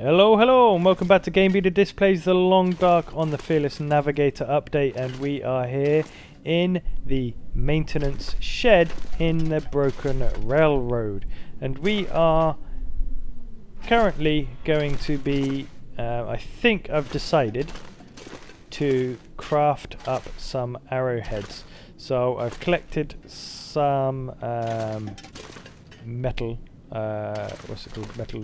Hello, hello, and welcome back to GameBeta Displays the Long Dark on the Fearless Navigator update, and we are here in the maintenance shed in the Broken Railroad, and we are currently going to be, I think I've decided to craft up some arrowheads. So I've collected some metal, what's it called, metal,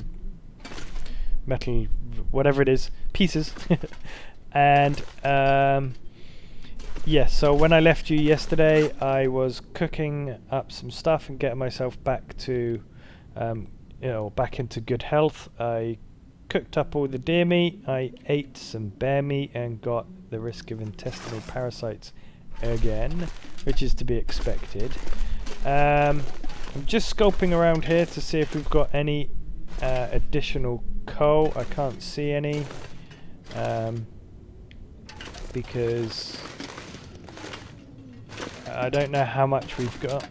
whatever it is, pieces. And yeah, so when I left you yesterday, I was cooking up some stuff and getting myself back to, back into good health. I cooked up all the deer meat, I ate some bear meat and got the risk of intestinal parasites again, which is to be expected. I'm just scoping around here to see if we've got any additional coal. I can't see any because I don't know how much we've got.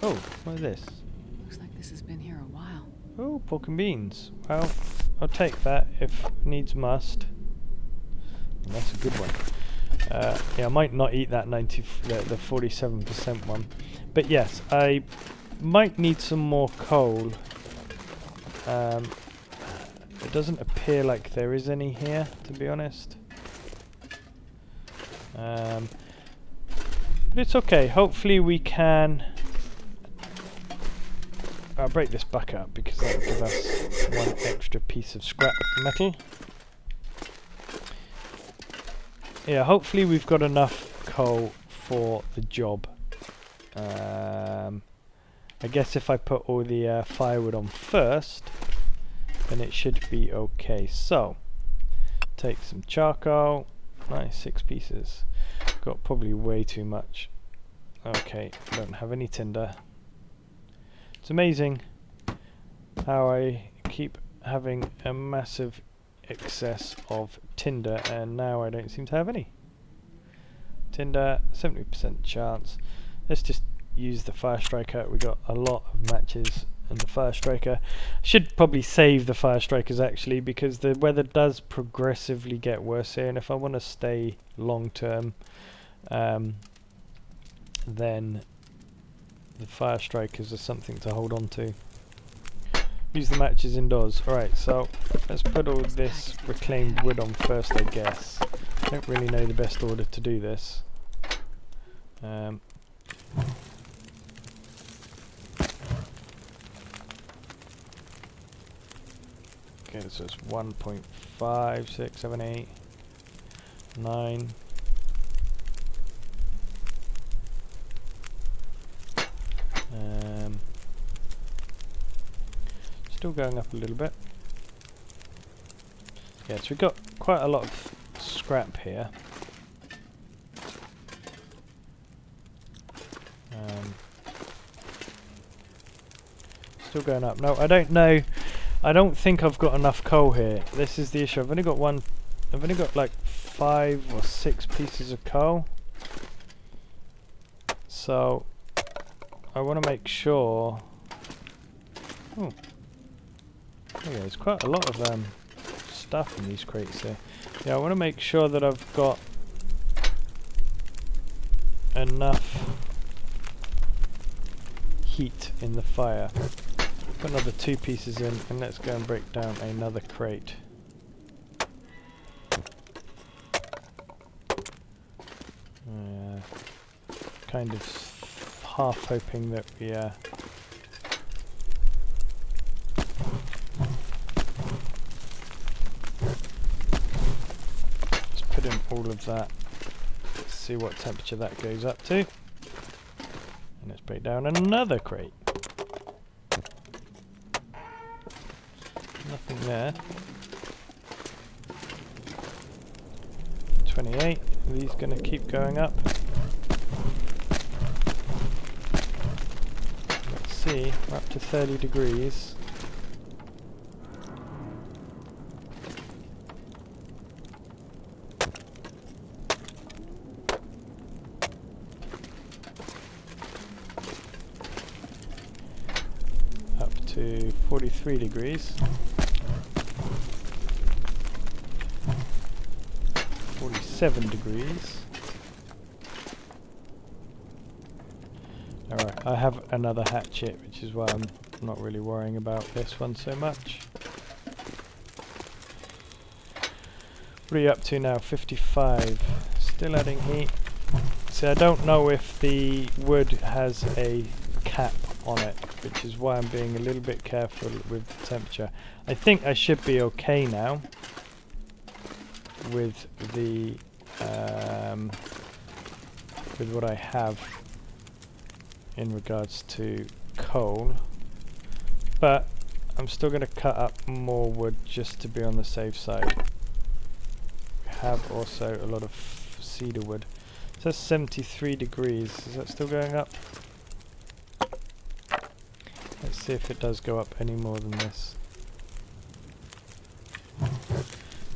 Oh, what is this? Looks like this has been here a while. Oh, pork and beans. Well, I'll take that if needs must. And that's a good one. Yeah, I might not eat that the 47% one, but yes, I might need some more coal. It doesn't appear like there is any here, to be honest. But it's okay. Hopefully we can... I'll break this bucket up because that will give us one extra piece of scrap metal. Yeah, hopefully we've got enough coal for the job. I guess if I put all the firewood on first, then it should be okay. So, take some charcoal. Nice, 6 pieces. Got probably way too much. Okay, don't have any tinder. It's amazing how I keep having a massive excess of tinder, and now I don't seem to have any. Tinder, 70% chance. Let's just use the fire striker. We got a lot of matches and the fire striker. Should probably save the fire strikers actually, because the weather does progressively get worse here, and if I want to stay long term, then the fire strikers are something to hold on to. Use the matches indoors. Alright, so let's put all this reclaimed wood on first, I guess. I don't really know the best order to do this. Okay, so it's 1.5, 6, 7, 8, 9. Still going up a little bit. Yeah, so we've got quite a lot of scrap here. Still going up. No, I don't know. I don't think I've got enough coal here. This is the issue. I've only got like 5 or 6 pieces of coal. So I want to make sure. Oh, yeah, there's quite a lot of stuff in these crates here. Yeah, I want to make sure that I've got enough heat in the fire. Put another 2 pieces in, and let's go and break down another crate. Kind of half hoping that we let's put in all of that. Let's see what temperature that goes up to. And let's break down another crate. Nothing there. 28. Are these going to keep going up? Let's see. We're up to 30 degrees. Up to 43 degrees. 7 degrees. Alright, I have another hatchet, which is why I'm not really worrying about this one so much. What are you up to now? 55. Still adding heat. See, I don't know if the wood has a cap on it, which is why I'm being a little bit careful with the temperature. I think I should be okay now with the with what I have in regards to coal, but I'm still going to cut up more wood just to be on the safe side. We have also a lot of cedar wood. So that's 73 degrees. Is that still going up? Let's see if it does go up any more than this.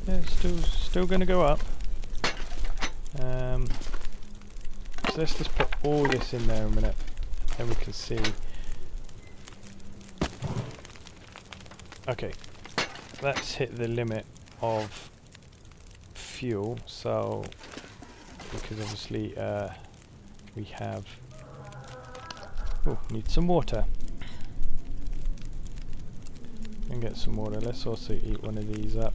Yeah, it's still going to go up. So let's just put all this in there a minute, and we can see. Okay, that's hit the limit of fuel, so because obviously we have. Oh, need some water. And get some water. Let's also eat one of these up.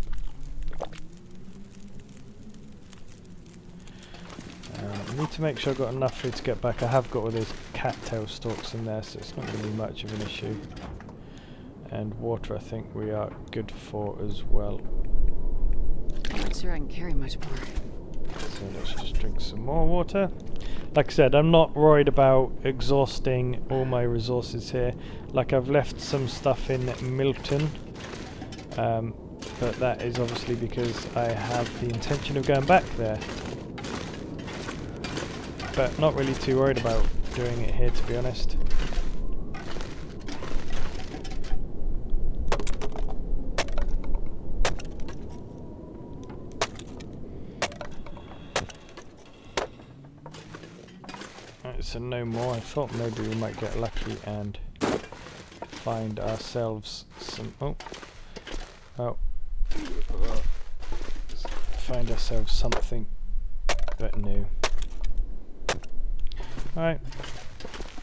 I need to make sure I've got enough food to get back. I have got all those cattail stalks in there, so it's not going to be much of an issue. And water I think we are good for as well. I'm not sure I can carry much more. So let's just drink some more water. Like I said, I'm not worried about exhausting all my resources here. Like, I've left some stuff in Milton, but that is obviously because I have the intention of going back there. But not really too worried about doing it here, to be honest. Right, so no more. I thought maybe we might get lucky and find ourselves some... find ourselves something, but no. Alright,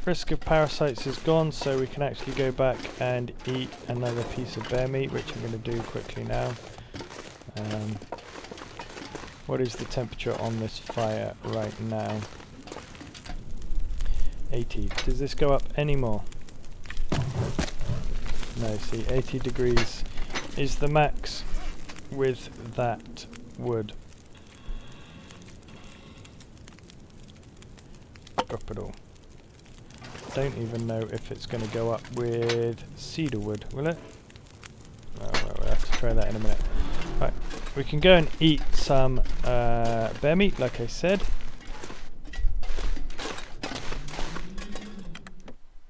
risk of parasites is gone, so we can actually go back and eat another piece of bear meat, which I'm going to do quickly now. What is the temperature on this fire right now? 80. Does this go up any more? No, see, 80 degrees is the max with that wood. Up at all. Don't even know if it's going to go up with cedar wood, will it? Oh, well, we'll have to try that in a minute. Right, we can go and eat some bear meat, like I said.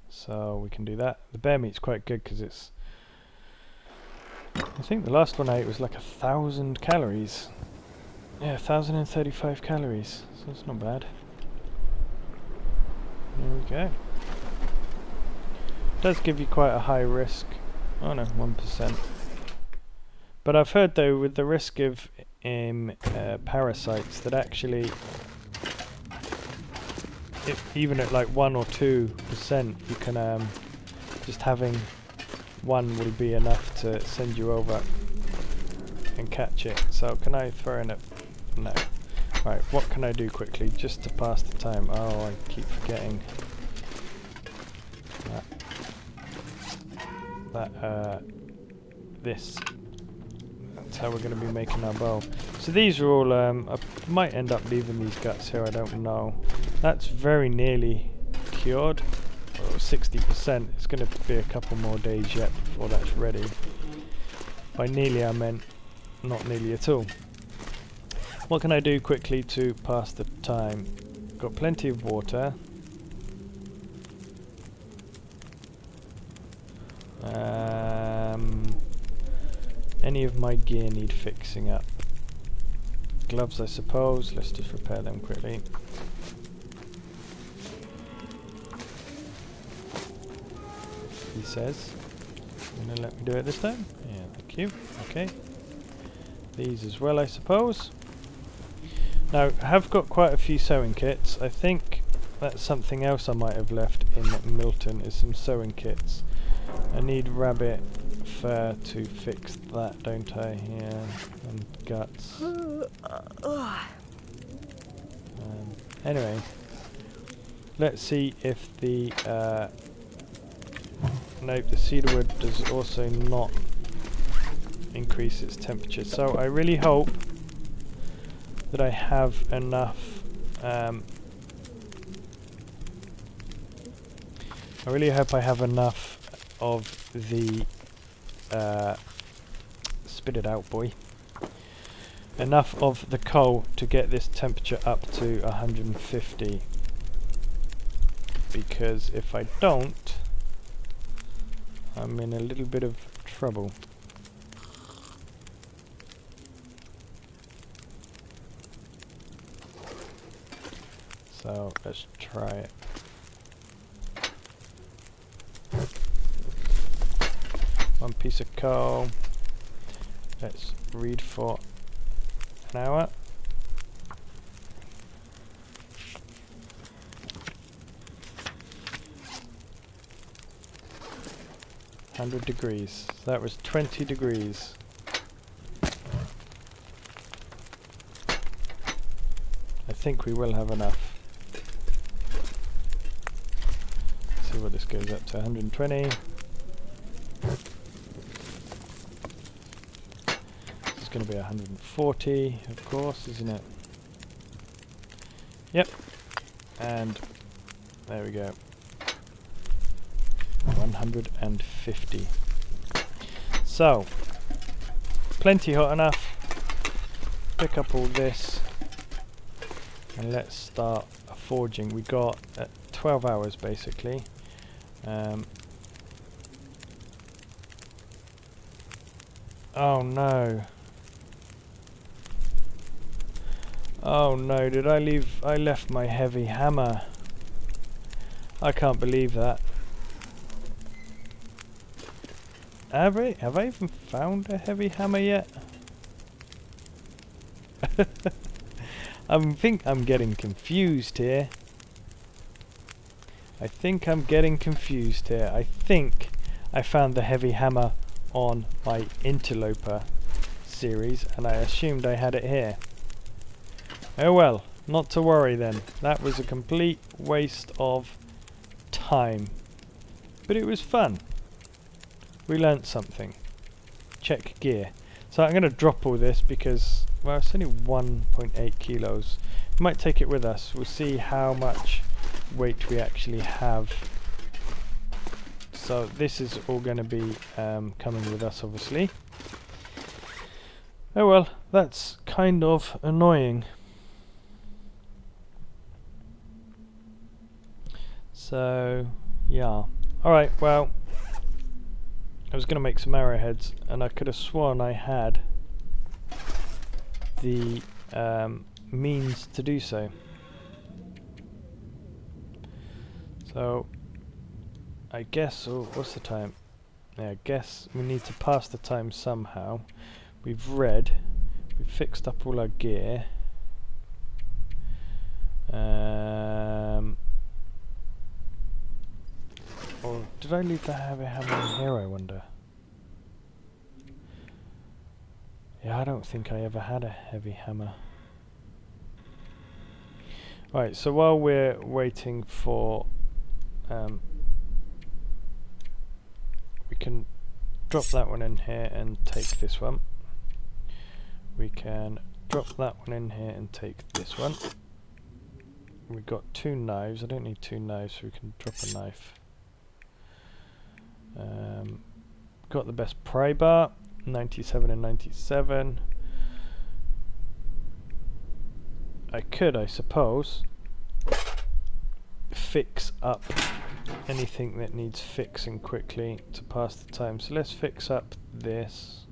So we can do that. The bear meat's quite good because it's... I think the last one I ate was like 1,000 calories. Yeah, 1,035 calories. So that's not bad. There we go. Does give you quite a high risk. Oh no, 1%. But I've heard though, with the risk of parasites, that actually, even at like 1 or 2%, you can just having one will be enough to send you over and catch it. So can I throw in it? No. Right, what can I do quickly just to pass the time? Oh, I keep forgetting that this. That's how we're going to be making our bow. So these are all, I might end up leaving these guts here, I don't know. That's very nearly cured. 60%. It's going to be a couple more days yet before that's ready. By nearly I meant not nearly at all. What can I do quickly to pass the time? Got plenty of water. Any of my gear need fixing up? Gloves, I suppose. Let's just repair them quickly. He says. You're gonna let me do it this time? Yeah, thank you. Okay. These as well, I suppose. Now, I have got quite a few sewing kits. I think that's something else I might have left in Milton, is some sewing kits. I need rabbit fur to fix that, don't I? Yeah, and guts. Anyway, let's see if the nope, the cedarwood does also not increase its temperature. So I really hope that I have enough. I really hope I have enough of the spit it out, boy. Enough of the coal to get this temperature up to 150. Because if I don't, I'm in a little bit of trouble. So let's try it. One piece of coal. Let's read for an hour. $100. So that was 20 degrees. I think we will have enough. Let's see what this goes up to. 120. This is going to be 140, of course, isn't it? Yep. And there we go. 150. So, plenty hot enough. Pick up all this and let's start forging. We got 12 hours basically. Oh no. Oh no, did I leave? I left my heavy hammer. I can't believe that. Have I even found a heavy hammer yet? I think I'm getting confused here. I think I'm getting confused here. I think I found the heavy hammer on my interloper series and I assumed I had it here. Oh well, not to worry then. That was a complete waste of time. But it was fun. We learnt something. Check gear. So I'm going to drop all this because, well, it's only 1.8 kilos. We might take it with us. We'll see how much weight we actually have. So this is all going to be coming with us, obviously. Oh well, that's kind of annoying. So, yeah. Alright, well, I was going to make some arrowheads, and I could have sworn I had the means to do so. So, I guess, oh, what's the time? Yeah, I guess we need to pass the time somehow. We've fixed up all our gear. Or did I leave the heavy hammer in here, I wonder? Yeah, I don't think I ever had a heavy hammer. Right, so while we're waiting for... we can drop that one in here and take this one. We can drop that one in here and take this one. We've got 2 knives. I don't need 2 knives, so we can drop a knife. Got the best pry bar, 97 and 97. I could, I suppose, fix up anything that needs fixing quickly to pass the time. So let's fix up this.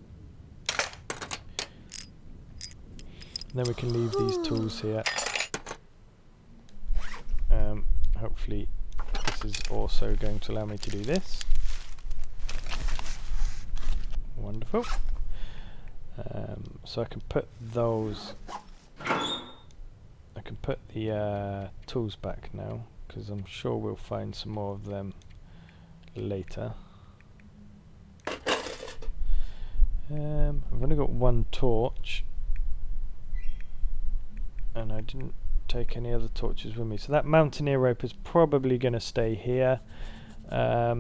Then we can leave these tools here. Hopefully this is also going to allow me to do this. Wonderful. So I can put those put the tools back now, because I'm sure we'll find some more of them later. I've only got one torch, and I didn't take any other torches with me, so that mountaineer rope is probably going to stay here. I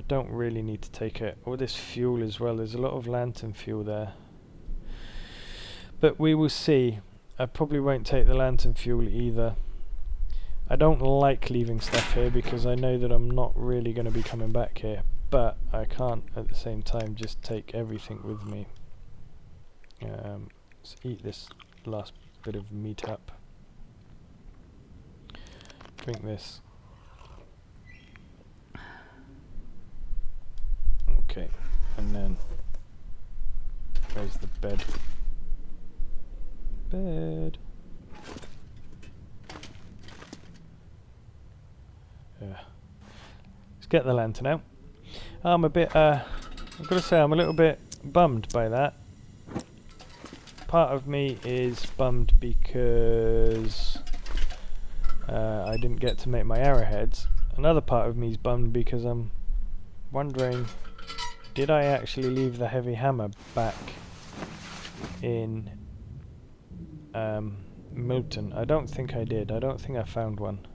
don't really need to take it. All this fuel as well, there's a lot of lantern fuel there. But we will see. I probably won't take the lantern fuel either. I don't like leaving stuff here because I know that I'm not really going to be coming back here. But I can't at the same time just take everything with me. Let's eat this last bit of meat up. Drink this. Okay, and then where's the bed? Bed. Yeah. Let's get the lantern out. I'm a bit, I've got to say, I'm a little bit bummed by that. Part of me is bummed because I didn't get to make my arrowheads. Another part of me is bummed because I'm wondering, did I actually leave the heavy hammer back in Milton? I don't think I did. I don't think I found one.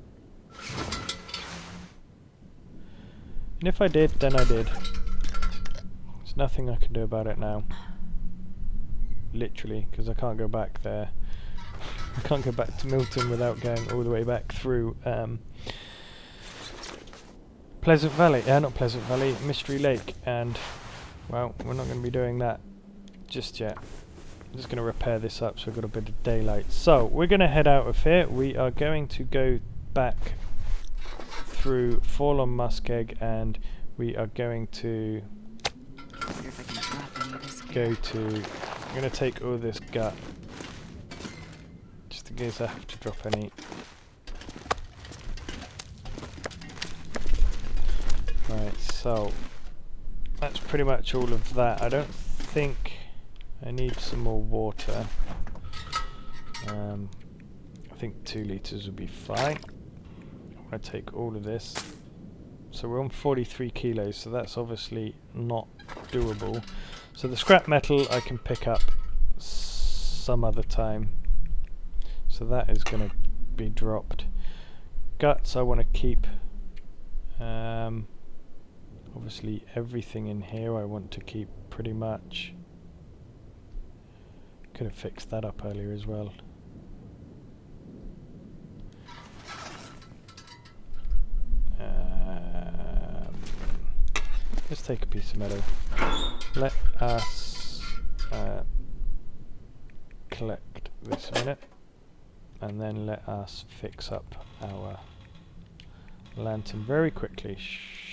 And if I did, then I did. There's nothing I can do about it now. Literally, because I can't go back there. I can't go back to Milton without going all the way back through Pleasant Valley. Not Pleasant Valley, Mystery Lake. And, well, we're not going to be doing that just yet. I'm just going to repair this up so we've got a bit of daylight. So, we're going to head out of here. We are going to go back through Fallen Muskeg, and we are going to go to... I'm going to take all this gut, just in case I have to drop any. Right, so that's pretty much all of that. I don't think I need some more water. I think 2 litres would be fine. I'm going to take all of this. So we're on 43 kilos, so that's obviously not doable. So the scrap metal I can pick up some other time. So that is going to be dropped. Guts I want to keep. Obviously everything in here I want to keep pretty much. Could have fixed that up earlier as well. Let's take a piece of metal. Let us collect this minute, and then let us fix up our lantern very quickly.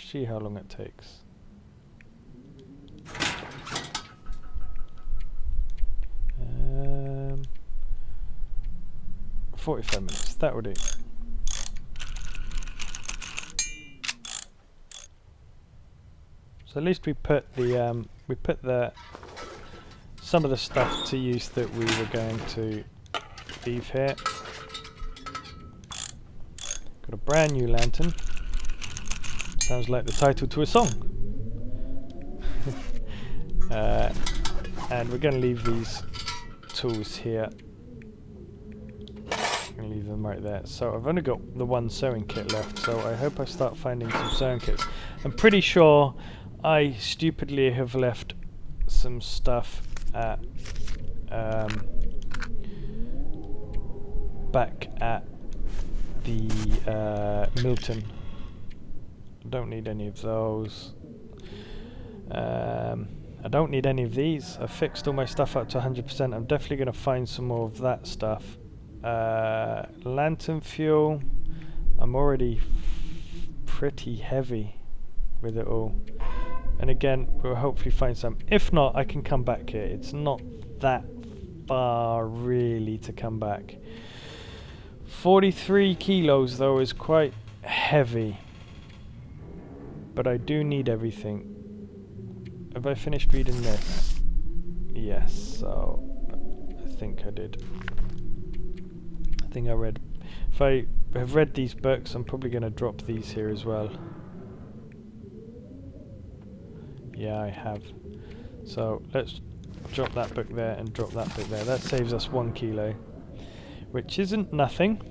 See how long it takes. Um, 45 minutes. That will do. So at least we put the some of the stuff to use that we were going to leave here. Got a brand new lantern. Sounds like the title to a song. And we're going to leave these tools here. I'm going to leave them right there. So I've only got the one sewing kit left, so I hope I start finding some sewing kits. I'm pretty sure I stupidly have left some stuff at back at the Milton. Don't need any of those. I don't need any of these. I've fixed all my stuff up to 100%. I'm definitely going to find some more of that stuff. Lantern fuel. I'm already pretty heavy with it all. And again, we'll hopefully find some. If not, I can come back here. It's not that far really to come back. 43 kilos though is quite heavy. But I do need everything. Have I finished reading this? Yes, so I think I did. thing I read. If I have read these books, I'm probably going to drop these here as well. Yeah, I have. So let's drop that book there and drop that book there. That saves us 1 kilo, which isn't nothing.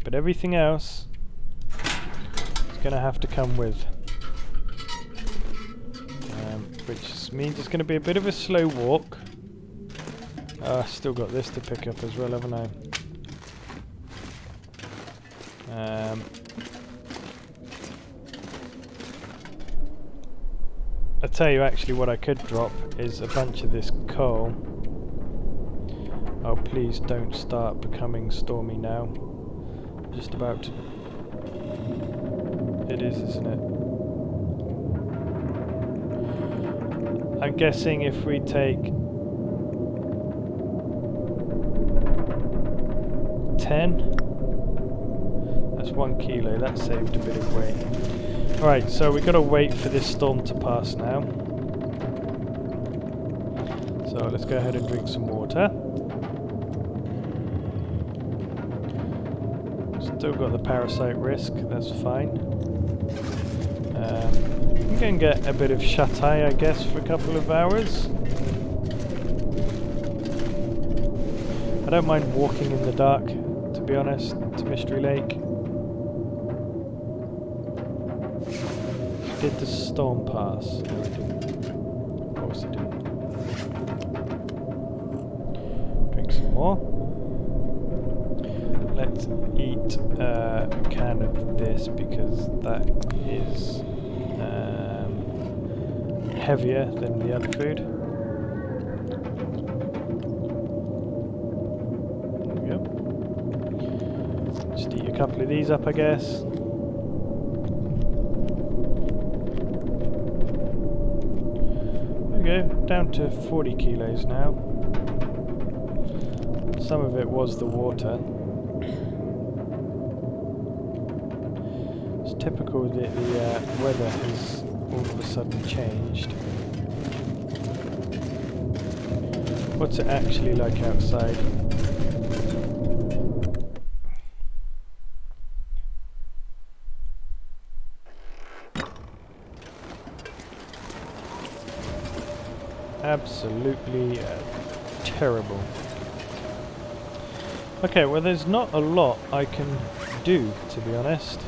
But everything else is going to have to come with. Which means it's going to be a bit of a slow walk. Still got this to pick up as well, haven't I? I'll tell you actually what I could drop is a bunch of this coal. Oh, please don't start becoming stormy now. Just about to... It is, isn't it? I'm guessing if we take 10, that's 1 kilo, that saved a bit of weight. Alright, so we've got to wait for this storm to pass now. So let's go ahead and drink some water. Still got the parasite risk, that's fine. We can get a bit of shut-eye, I guess, for a couple of hours. I don't mind walking in the dark, to be honest, to Mystery Lake. Did the storm pass? No, it didn't. Of course it didn't. Drink some more. Let's eat a can of this because that is heavier than the other food. There we go. Just eat a couple of these up, I guess. There we go, down to 40 kilos now. Some of it was the water. It's typical that the weather has all of a sudden changed. What's it actually like outside? Absolutely terrible. Okay, well there's not a lot I can do, to be honest.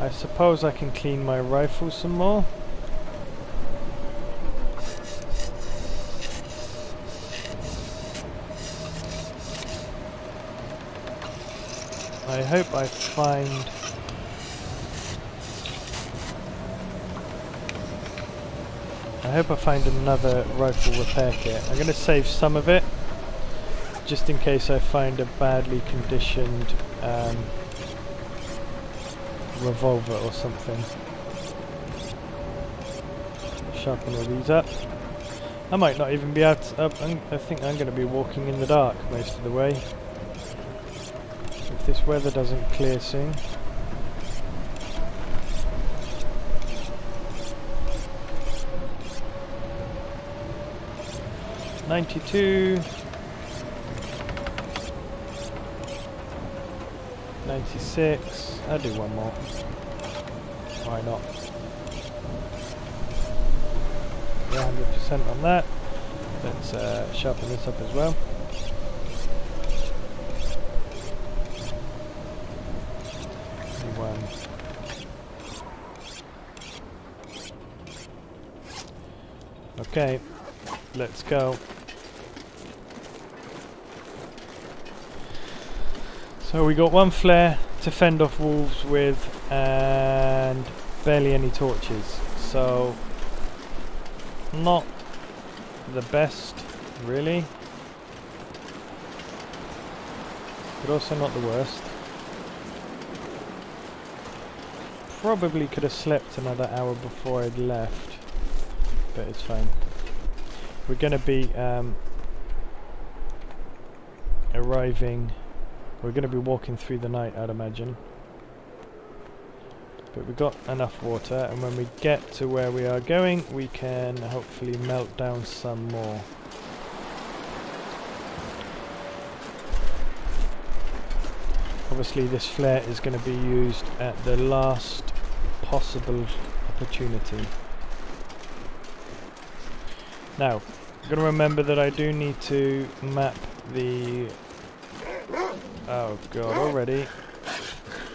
I suppose I can clean my rifle some more. I hope I find... another rifle repair kit. I'm going to save some of it, just in case I find a badly conditioned revolver or something. Sharpen all these up. I might not even be able to... I think I'm going to be walking in the dark most of the way. If this weather doesn't clear soon. $92, 96. I'll do one more. Why not? Yeah, 100% on that. Let's sharpen this up as well. One. Okay, let's go. So we got one flare to fend off wolves with and barely any torches. So not the best really, but also not the worst. Probably could have slept another hour before I'd left, but it's fine. We're going to be arriving. We're going to be walking through the night, I'd imagine. But we've got enough water, and when we get to where we are going, we can hopefully melt down some more. Obviously this flare is going to be used at the last possible opportunity. Now, I'm going to remember that I do need to map the... Oh god, already.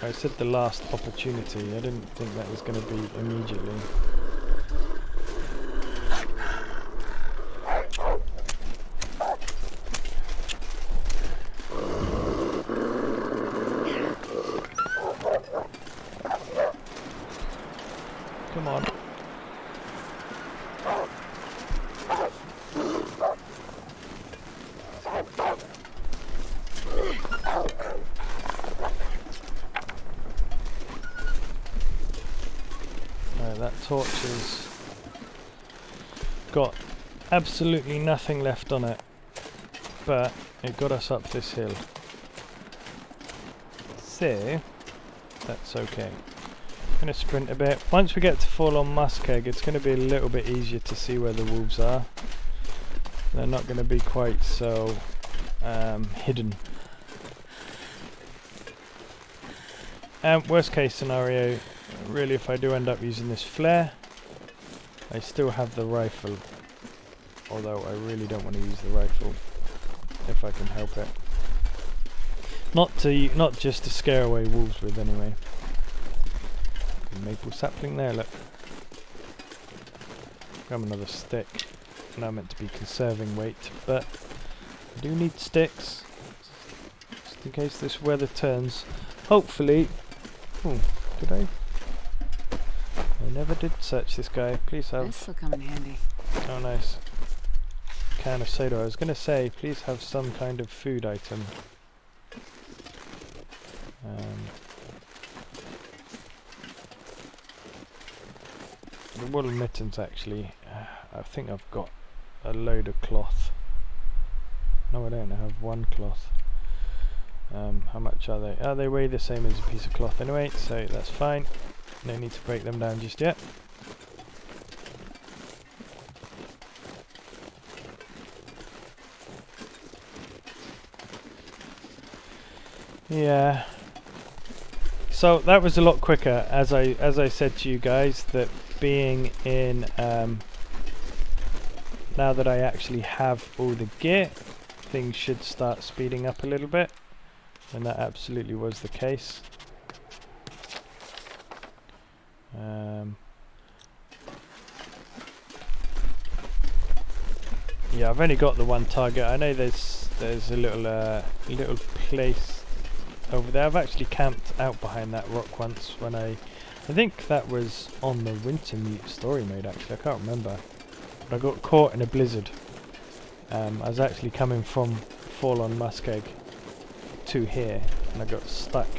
I said the last opportunity. I didn't think that was going to be immediately. Come on. That torch has got absolutely nothing left on it, but it got us up this hill. So, that's okay. I'm going to sprint a bit. Once we get to Fallen Muskeg, it's going to be a little bit easier to see where the wolves are. They're not going to be quite so hidden. Worst case scenario, really, if I do end up using this flare, I still have the rifle. Although I really don't want to use the rifle, if I can help it. Not just to scare away wolves with, anyway. Maple sapling there, look. Grab another stick. Now meant to be conserving weight, but I do need sticks, just in case this weather turns. Hopefully. Oh, did I? I never did search this guy. Please have. This will come in handy. Oh, nice. Can of soda. I was gonna say, please have some kind of food item. The wool mittens, actually. I think I've got a load of cloth. No, I don't. I have one cloth. How much are they? Oh, they weigh the same as a piece of cloth anyway, so that's fine. No need to break them down just yet. Yeah. So that was a lot quicker, as I said to you guys, that being in now that I actually have all the gear, things should start speeding up a little bit, and that absolutely was the case. Yeah, I've only got the one target. I know there's a little place over there. I've actually camped out behind that rock once when I think that was on the Wintermute story mode, actually. I can't remember. But I got caught in a blizzard. I was actually coming from Fallen Muskeg to here, and I got stuck.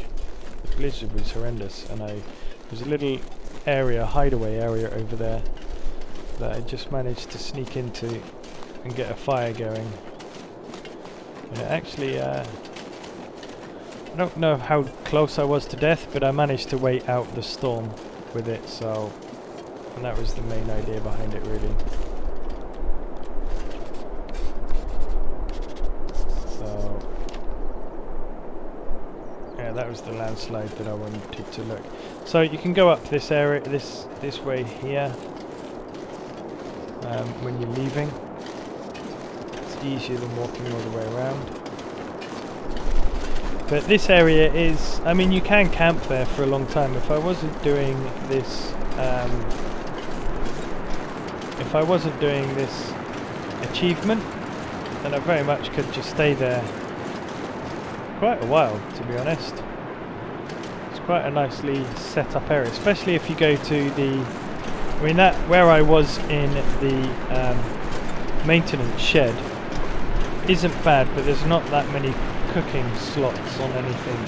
The blizzard was horrendous, and there's a little area, hideaway area over there that I just managed to sneak into and get a fire going. And it actually, I don't know how close I was to death, but I managed to wait out the storm with it, so, and that was the main idea behind it, really. So, yeah, that was the landslide that I wanted to look. So you can go up this area, this way here, when you're leaving. It's easier than walking all the way around. But this area is, I mean, you can camp there for a long time. If I wasn't doing this, achievement, then I very much could just stay there quite a while, to be honest. It's quite a nicely set up area, especially if you go to the, I mean, that where I was in the maintenance shed isn't bad, but there's not that many cooking slots on anything.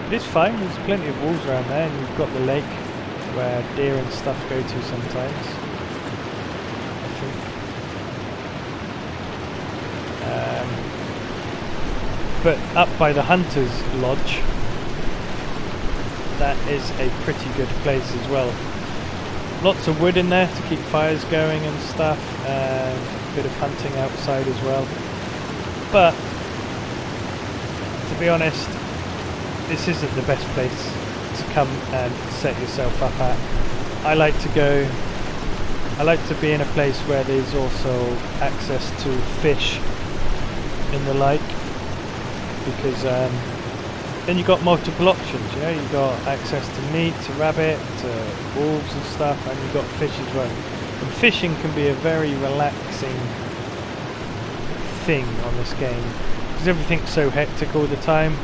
But it's fine, there's plenty of wolves around there, and you've got the lake where deer and stuff go to sometimes, I think. But up by the Hunter's Lodge, that is a pretty good place as well. Lots of wood in there to keep fires going and stuff, and a bit of hunting outside as well. But to be honest, this isn't the best place to come and set yourself up at. I like to be in a place where there's also access to fish and the like, because then you've got multiple options, you know, you've got access to meat, to rabbit, to wolves and stuff, and you've got fish as well. And fishing can be a very relaxing thing on this game, because everything's so hectic all the time.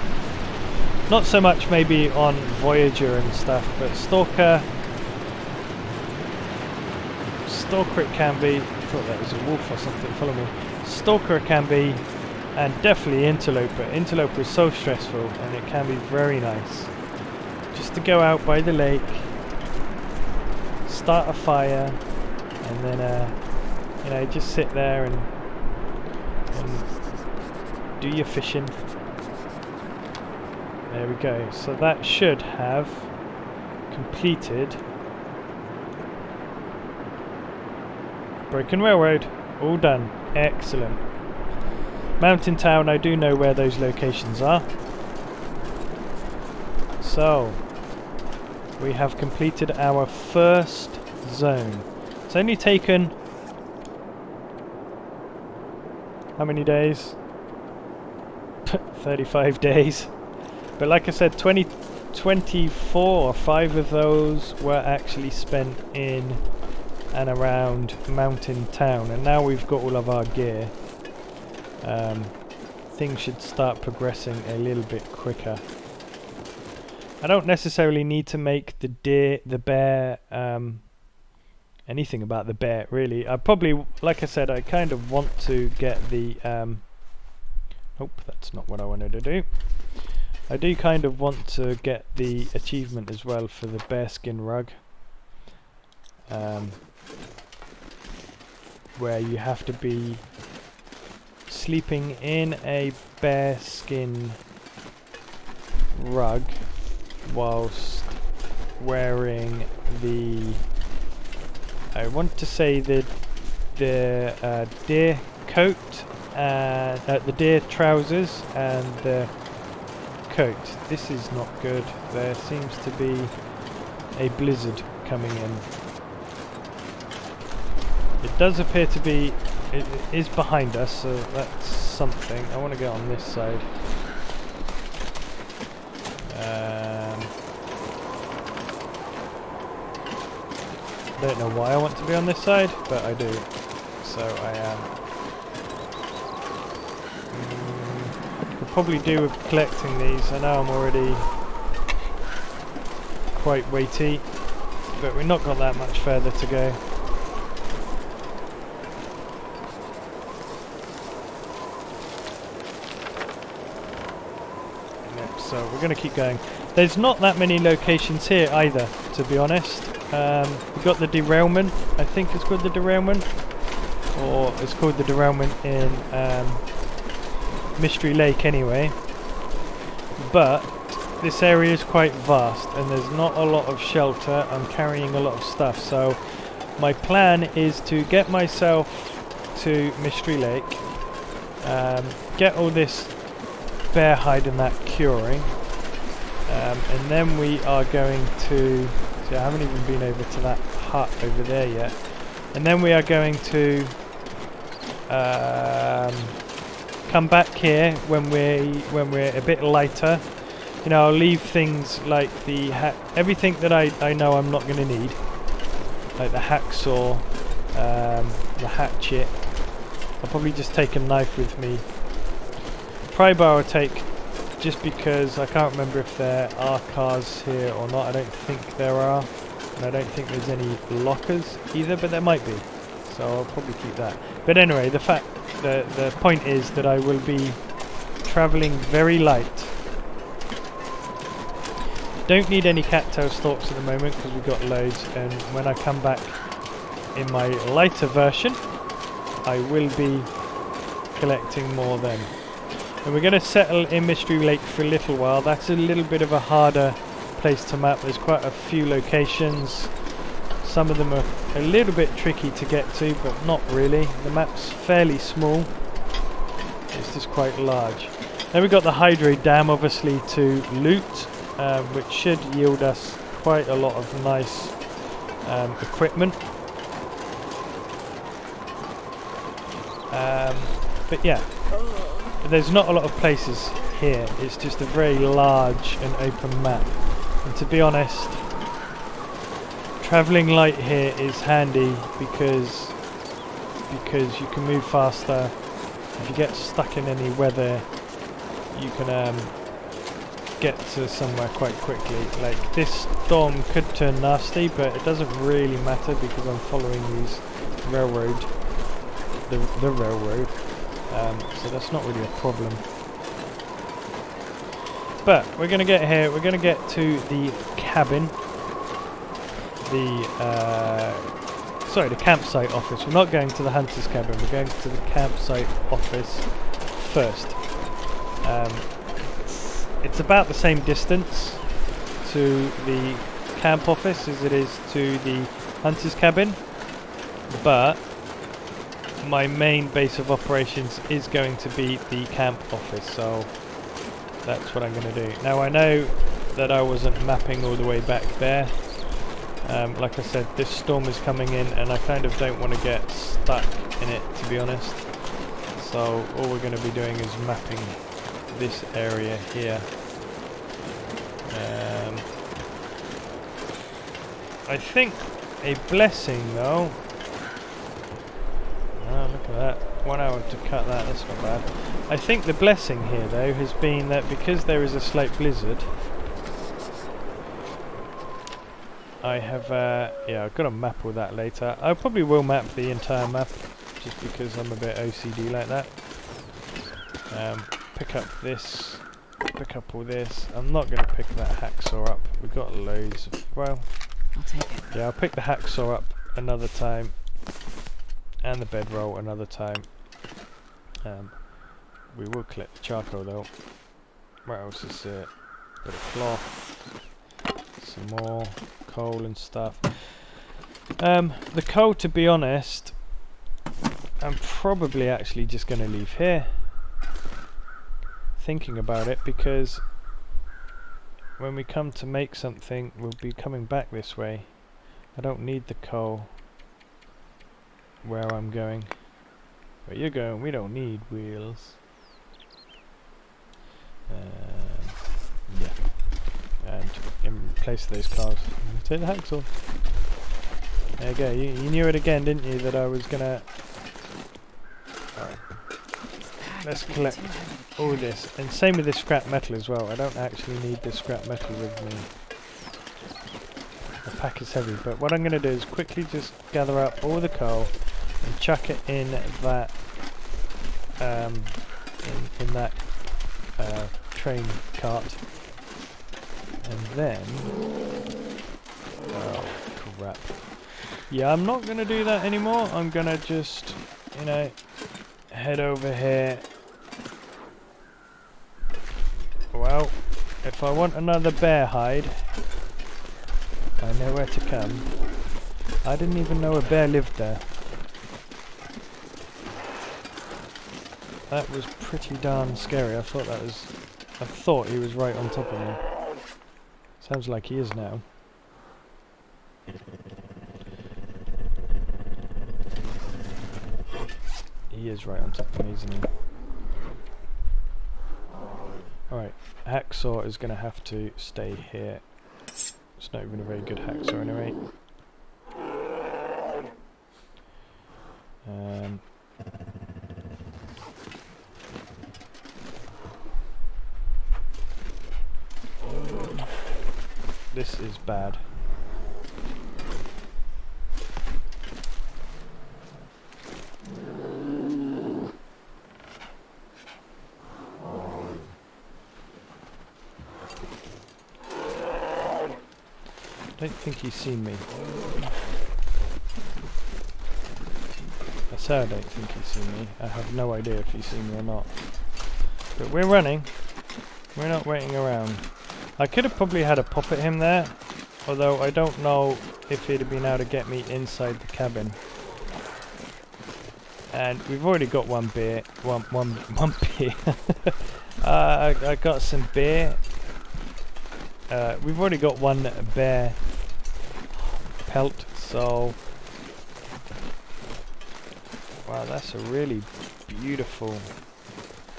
Not so much maybe on Voyager and stuff, but Stalker it can be. I thought that was a wolf or something, follow me. Stalker it can be, and definitely Interloper. Interloper is so stressful, and it can be very nice just to go out by the lake, start a fire, and then you know, just sit there and do your fishing. There we go. So that should have completed Broken Railroad. All done. Excellent. Mountain Town, I do know where those locations are. So we have completed our first zone. It's only taken how many days? 35 days. But like I said, 24 or 5 of those were actually spent in and around Mountain Town, and now we've got all of our gear. Things should start progressing a little bit quicker. I don't necessarily need to make the bear, anything about the bear really. I probably, like I said, I kind of want to get the nope, that's not what I wanted to do. I do kind of want to get the achievement as well for the bearskin rug, where you have to be sleeping in a bearskin rug whilst wearing the, I want to say the deer coat, the deer trousers and the coat. This is not good. There seems to be a blizzard coming in. It does appear to be, it is behind us, so that's something. I want to get on this side. I don't know why I want to be on this side, but I do. So I am. Could probably do with collecting these. I know I'm already quite weighty, but we've not got that much further to go. So we're going to keep going. There's not that many locations here either, to be honest. We've got the derailment, I think it's called the derailment, or it's called the derailment in Mystery Lake anyway. But this area is quite vast and there's not a lot of shelter. I'm carrying a lot of stuff, so my plan is to get myself to Mystery Lake, get all this bear hide and that curing, and then we are going to, see, I haven't even been over to that hut over there yet, and then we are going to come back here when we're a bit lighter. You know, I'll leave things like the everything that I know I'm not going to need, like the hacksaw, the hatchet. I'll probably just take a knife with me. Pry bar I'll take, just because I can't remember if there are cars here or not. I don't think there are, and I don't think there's any lockers either, but there might be, so I'll probably keep that. But anyway, the point is that I will be travelling very light. Don't need any cattail stalks at the moment because we've got loads, and when I come back in my lighter version I will be collecting more then. And we're going to settle in Mystery Lake for a little while. That's a little bit of a harder place to map. There's quite a few locations. Some of them are a little bit tricky to get to, but not really. The map's fairly small. It's just quite large. Then we got the Hydro Dam, obviously, to loot, which should yield us quite a lot of nice equipment. But yeah, there's not a lot of places here. It's just a very large and open map. And to be honest, travelling light here is handy because you can move faster. If you get stuck in any weather, you can get to somewhere quite quickly. Like, this storm could turn nasty, but it doesn't really matter because I'm following these railroad, the railroad, so that's not really a problem. But we're going to get here, we're going to get to the cabin, the campsite office. We're not going to the hunter's cabin, we're going to the campsite office first. It's about the same distance to the camp office as it is to the hunter's cabin, but my main base of operations is going to be the camp office, so that's what I'm going to do. Now, I know that I wasn't mapping all the way back there. Like I said, this storm is coming in and I kind of don't want to get stuck in it, to be honest. So all we're going to be doing is mapping this area here. I think a blessing, though. Oh, look at that. 1 hour to cut that, that's not bad. I think the blessing here, though, has been that because there is a slight blizzard, I have, yeah, I've got to map all that later. I probably will map the entire map, just because I'm a bit OCD like that. Pick up this, pick up all this. I'm not going to pick that hacksaw up. We've got loads of, well, I'll take it. yeah, I'll pick the hacksaw up another time, and the bedroll another time. We will collect the charcoal though. What else is it? Bit of cloth, some more coal and stuff. The coal, to be honest, I'm probably actually just going to leave here. Thinking about it, because when we come to make something, we'll be coming back this way. I don't need the coal where I'm going. Where you're going, we don't need wheels. Yeah. And in place of those cars, I'm going to take the hacksaw. There you go. You knew it again, didn't you, that I was going to... Alright. Let's collect all this. And same with this scrap metal as well. I don't actually need this scrap metal with me. The pack is heavy, but what I'm going to do is quickly just gather up all the coal and chuck it in that in that train cart, and then oh crap, yeah, I'm not gonna do that anymore. I'm gonna just, you know, head over here. Well, if I want another bear hide, I know where to come. I didn't even know a bear lived there. That was pretty darn scary. I thought he was right on top of me. Sounds like he is now. He is right on top of me, isn't he? Alright, hacksaw is going to have to stay here. It's not even a very good hacksaw anyway. This is bad. I don't think he's seen me. I say I don't think he's seen me. I have no idea if he's seen me or not. But we're running. We're not waiting around. I could have probably had a pop at him there, although I don't know if he'd have been able to get me inside the cabin. And we've already got one beer. One beer. I got some beer. We've already got one bear pelt, so wow, that's a really beautiful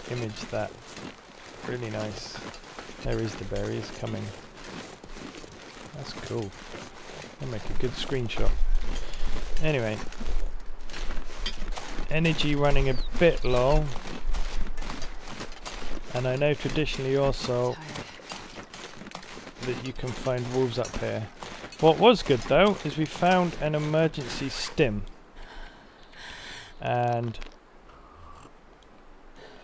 image. That really nice. There is the bear. He's coming. That's cool. I'll make a good screenshot. Anyway, energy running a bit low, and I know traditionally also that you can find wolves up here. What was good though is we found an emergency stim, and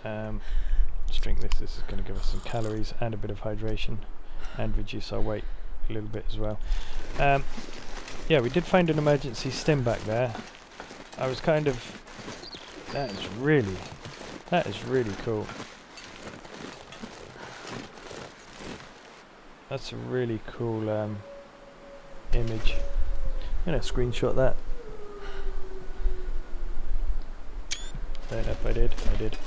let's drink this. This is going to give us some calories and a bit of hydration and reduce our weight a little bit as well. Yeah, we did find an emergency stim back there. I was kind of, that is really cool. That's a really cool image. I'm going to screenshot that. Don't know if I did. I did.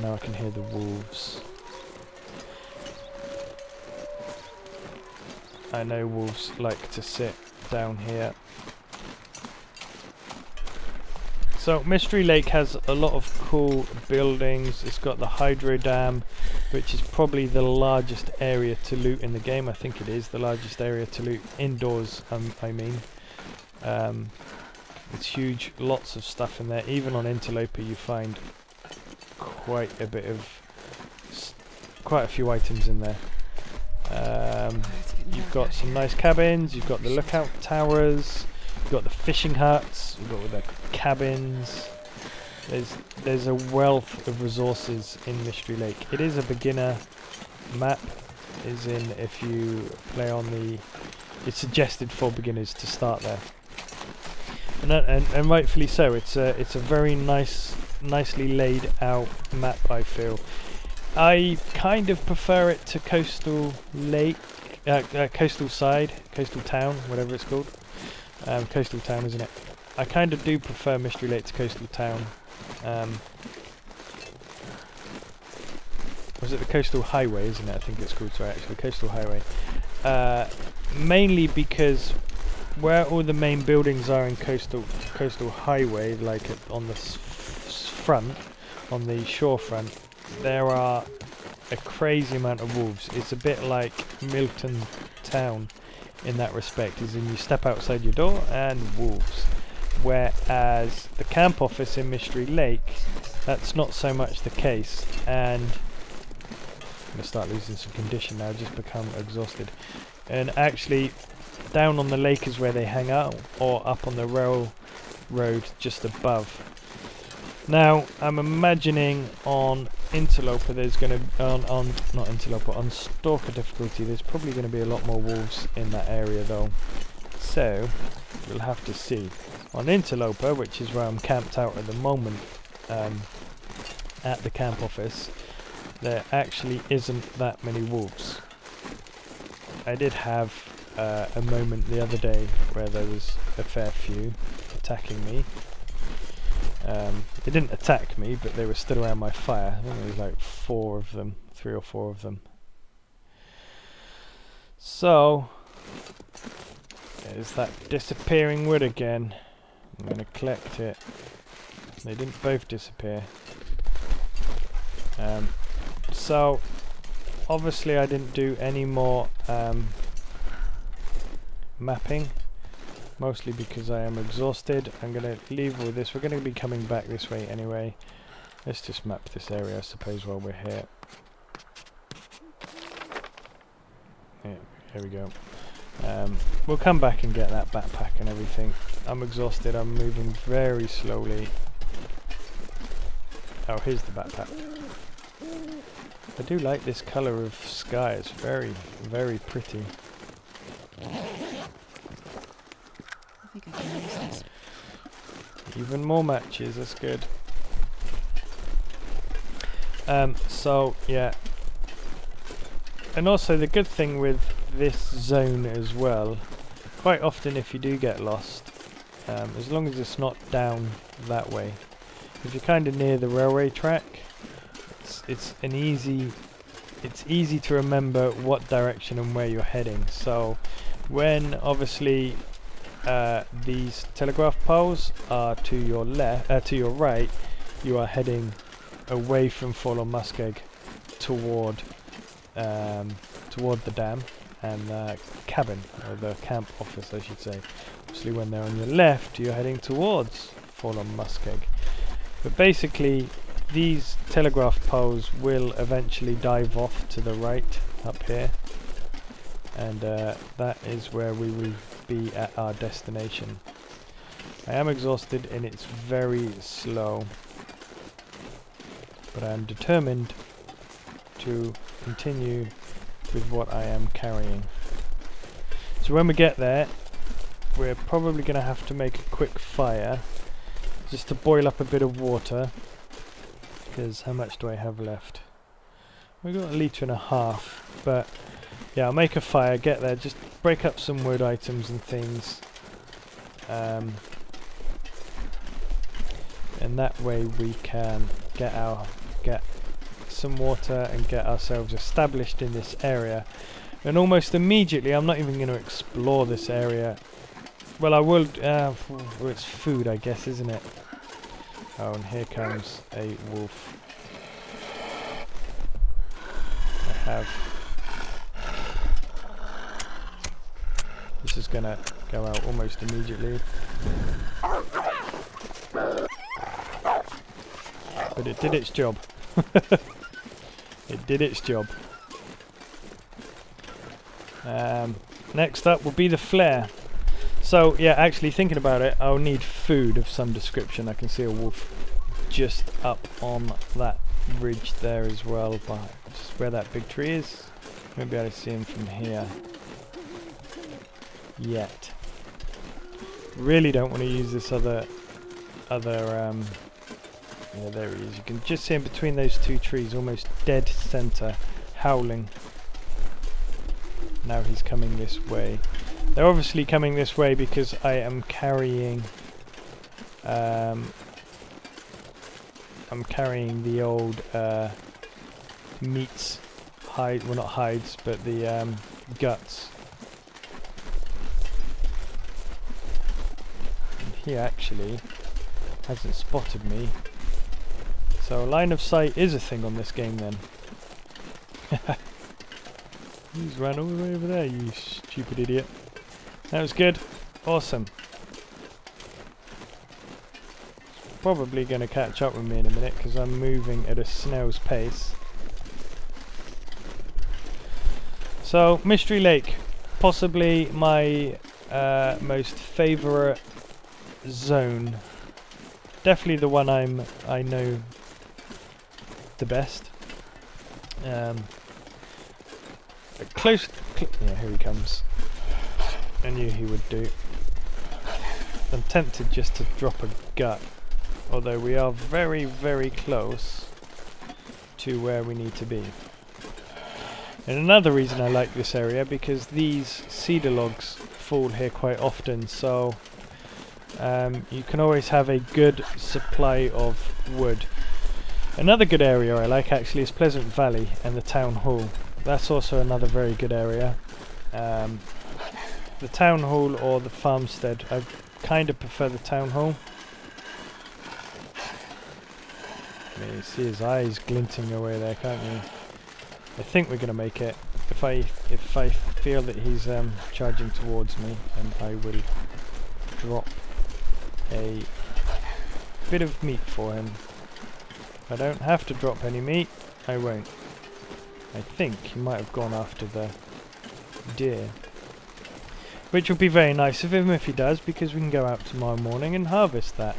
Now I can hear the wolves. I know wolves like to sit down here. So Mystery Lake has a lot of cool buildings. It's got the hydro dam, which is probably the largest area to loot in the game. I think it is the largest area to loot indoors. I mean, it's huge. Lots of stuff in there. Even on Interloper, you find quite a few items in there. You've got some nice cabins. You've got the lookout towers. You've got the fishing huts. You've got all the cabins. There's a wealth of resources in Mystery Lake. It is a beginner map, as in if you play on the, it's suggested for beginners to start there, and rightfully so. It's a very nicely laid out map. I feel I kind of prefer it to Coastal Lake, Coastal Side, Coastal Town, whatever it's called. Coastal Town, isn't it? I kind of do prefer Mystery Lake to Coastal Town. Was it the Coastal Highway, isn't it? I think it's called, sorry, actually, Coastal Highway. Mainly because where all the main buildings are in Coastal Highway, like on the front, on the shore front, there are a crazy amount of wolves. It's a bit like Milton Town in that respect, is in you step outside your door and wolves. Whereas the camp office in Mystery Lake, that's not so much the case, and I'm going to start losing some condition now, just become exhausted. And actually down on the lake is where they hang out, or up on the railroad just above. Now I'm imagining on Interloper there's going to on Stalker difficulty there's probably going to be a lot more wolves in that area though, so we'll have to see. On Interloper, which is where I'm camped out at the moment, at the camp office, there actually isn't that many wolves. I did have a moment the other day where there was a fair few attacking me. They didn't attack me, but they were stood around my fire. I think there was like 3 or 4 of them. So there's that disappearing wood again. I'm going to collect it. They didn't both disappear. So obviously I didn't do any more mapping, mostly because I am exhausted. I'm going to leave all this. We're going to be coming back this way anyway. Let's just map this area, I suppose, while we're here. Yeah, here we go. We'll come back and get that backpack and everything. I'm exhausted. I'm moving very slowly. Oh, here's the backpack. I do like this colour of sky. It's very, very pretty. I think I can use this. Even more matches. That's good. So yeah, and also the good thing with this zone as well, quite often if you do get lost, as long as it's not down that way. If you're kind of near the railway track, it's easy to remember what direction and where you're heading. So when obviously these telegraph poles are to your to your right, you are heading away from Fallen Muskeg toward the dam and the cabin, or the camp office I should say. Obviously when they're on your left, you're heading towards Fallen Muskeg. But basically these telegraph poles will eventually dive off to the right up here, and that is where we will be at our destination. I am exhausted and it's very slow, but I am determined to continue with what I am carrying. So when we get there, we're probably going to have to make a quick fire just to boil up a bit of water, because how much do I have left? We've got 1.5 litres, but yeah, I'll make a fire, get there, just break up some wood items and things, and that way we can get some water and get ourselves established in this area. And almost immediately, I'm not even going to explore this area. Well, I will. Well, it's food, I guess, isn't it? Oh, and here comes a wolf. I have. This is going to go out almost immediately. But it did its job. It did its job. Next up will be the flare. So yeah, actually thinking about it, I'll need food of some description. I can see a wolf just up on that ridge there as well, but just where that big tree is. Maybe I'll see him from here. Yet. Really don't want to use this other yeah, there he is. You can just see him between those two trees, almost dead center, howling. Now he's coming this way. They're obviously coming this way because I am carrying I'm carrying the old meats, well not hides, but the guts. And he actually hasn't spotted me. So line of sight is a thing on this game then. He's ran all the way over there, you stupid idiot. That was good. Awesome. Probably going to catch up with me in a minute because I'm moving at a snail's pace. So, Mystery Lake. Possibly my most favourite zone. Definitely the one I know the best. Yeah, here he comes. I knew he would do. I'm tempted just to drop a gut, although we are very, very close to where we need to be. And another reason I like this area, because these cedar logs fall here quite often, so you can always have a good supply of wood. Another good area I like actually is Pleasant Valley and the Town Hall. That's also another very good area. The Town Hall or the Farmstead, I kind of prefer the Town Hall. I mean, you see his eyes glinting away there, can't you? I think we're going to make it. If I feel that he's charging towards me, then I will drop a bit of meat for him. If I don't have to drop any meat, I won't. I think he might have gone after the deer, which would be very nice of him if he does, because we can go out tomorrow morning and harvest that,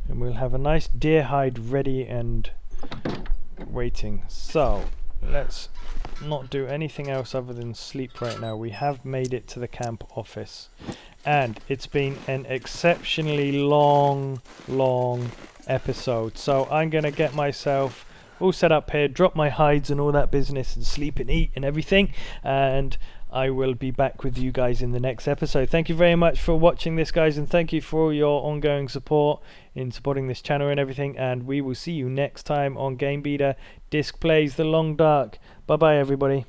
and we'll have a nice deer hide ready and waiting. So let's not do anything else other than sleep right now. We have made it to the camp office, and it's been an exceptionally long episode, so I'm gonna get myself all set up here, drop my hides and all that business, and sleep and eat and everything, and I will be back with you guys in the next episode. Thank you very much for watching this, guys, and thank you for all your ongoing support in supporting this channel and everything, and we will see you next time on GameBeta Disc Plays The Long Dark. Bye bye everybody.